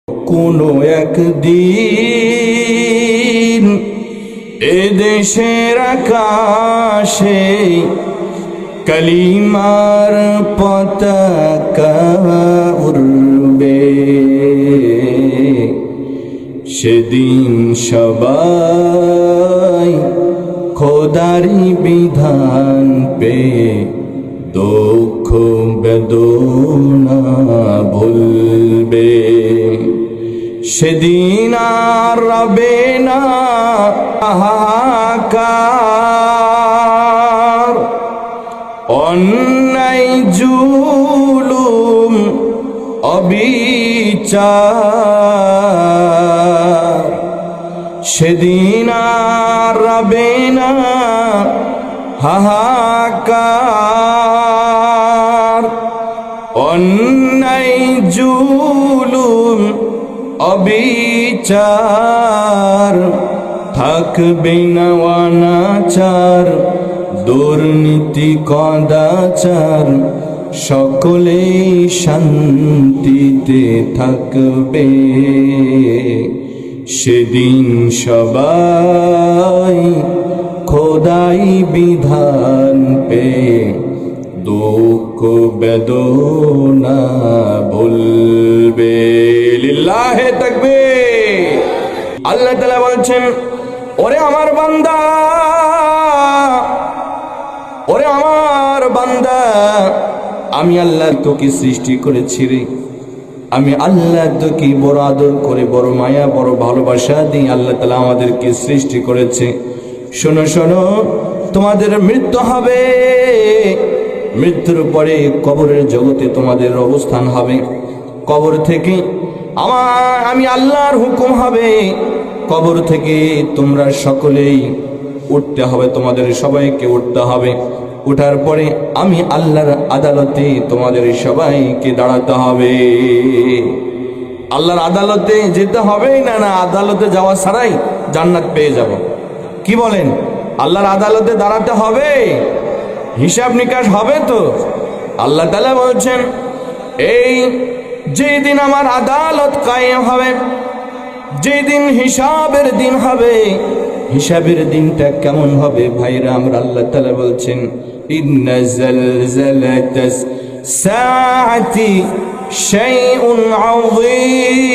কোনো একদিন এদেশের আকাশে কালিমার পতাকা উড়বে, সেদিন সবাই খোদারি বিধান পেয়ে দুঃখ বেদনা ভুলবে। সেদিন আর রবে না হাহাকার, অন্যায় জুলুম অবিচার। সেদিন আর রবে না হাহাকার, অন্যায় জুলুম অবিচার। থাকবে না অনাচার, দুর্নীতি কদাচার, সকলেই শান্তিতে থাকবে। সেদিন সবাই খোদাই বিধান পেয়ে দুঃখ বেদনা ভুলবে। লিল্লাহে তাকবীর। আল্লাহ তাআলা বলছেন, ওরে আমার বান্দা, ওরে আমার বান্দা, আমি আল্লাহ তোকে সৃষ্টি করেছি রে। আমি আল্লাহ তোকে বড় আদর করে, বড় মায়া, বড় ভালোবাসা দিয়ে আল্লাহ তাআলা আমাদেরকে সৃষ্টি করেছে। শোনো শোনো, তোমাদের মৃত্যু হবে, মৃত্যুর পরে কবরের জগতে তোমাদের অবস্থান হবে। কবর থেকে আমি আল্লাহর হুকুম হবে, কবর থেকে তোমরা সকলেই উঠতে হবে, তোমাদের সবাইকে উঠতে হবে। উঠার পরে আমি আল্লাহর আদালতে তোমাদের সবাইকে দাঁড়াতে হবে। আল্লাহর আদালতে যেতে হবে না, না আদালতে যাওয়া ছাড়াই জান্নাত পেয়ে যাব? কি বলেন? আল্লাহর আদালতে দাঁড়াতে হবে, হিসাব নিকাশ হবে তো। আল্লাহ তাআলা বলছেন, এই যেদিন আমার আদালত কায়েম হবে, যেদিন হিসাবের দিন হবে, হিসাবের দিনটা কেমন হবে ভাইরা আমরা? আল্লাহ তাআলা বলছেন, ইন্না যালজালাতাস সাআতি শাইউন আযীম।